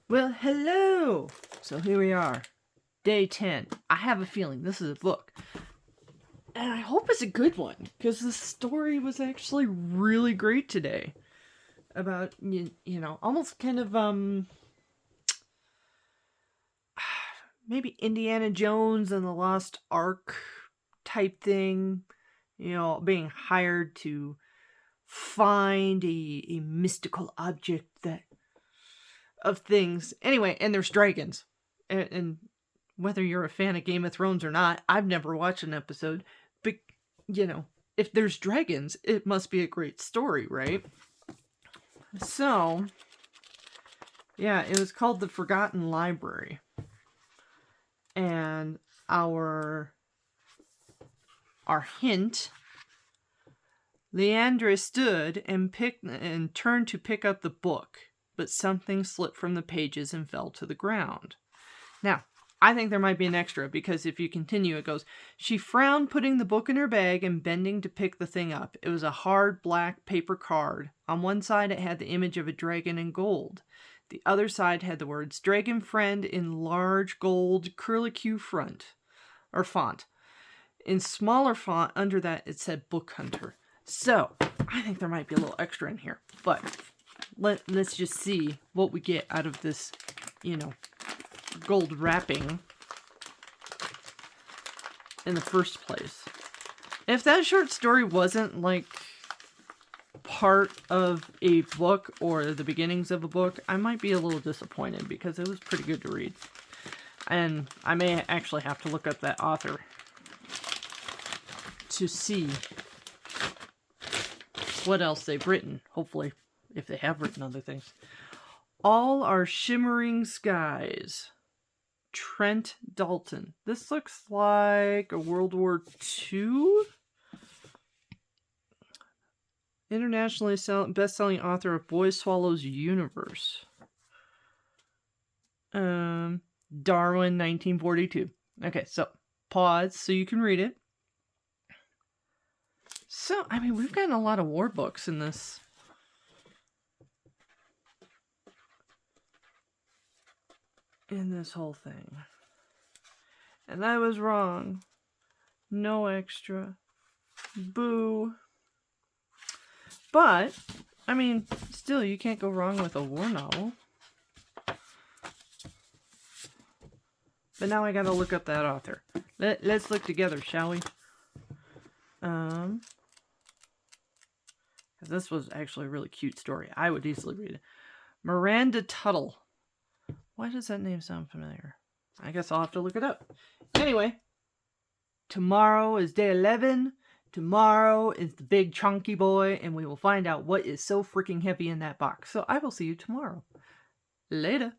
Well, hello! So here we are. Day 10. I have a feeling this is a book. And I hope it's a good one, because the story was actually really great today. About, you know, almost kind of, maybe Indiana Jones and the Lost Ark type thing. You know, being hired to find a mystical object that of things. Anyway, and there's dragons. And whether you're a fan of Game of Thrones or not, I've never watched an episode. But, you know, if there's dragons, it must be a great story, right? So, yeah, it was called The Forgotten Library. And our hint, Leandra stood and turned to pick up the book, but something slipped from the pages and fell to the ground. Now, I think there might be an extra, because if you continue, it goes, she frowned, putting the book in her bag and bending to pick the thing up. It was a hard black paper card. On one side, it had the image of a dragon in gold. The other side had the words Dragon Friend in large gold curlicue font. In smaller font under that, it said Book Hunter. So, I think there might be a little extra in here. But let's just see what we get out of this, you know, gold wrapping in the first place. If that short story wasn't like part of a book or the beginnings of a book, I might be a little disappointed, because it was pretty good to read. And I may actually have to look up that author to see what else they've written, hopefully, if they have written other things. All Our Shimmering Skies. Trent Dalton. This looks like a World War II? Internationally best-selling author of Boy Swallows Universe. Darwin, 1942. Okay, so pause so you can read it. So, I mean, we've gotten a lot of war books in this. In this whole thing. And I was wrong. No extra. Boo. But, I mean, still, you can't go wrong with a war novel. But now I gotta look up that author. Let's look together, shall we? Because this was actually a really cute story. I would easily read it. Miranda Tuttle. Why does that name sound familiar? I guess I'll have to look it up. Anyway, tomorrow is day 11. Tomorrow is the big chunky boy, and we will find out what is so freaking heavy in that box. So I will see you tomorrow. Later.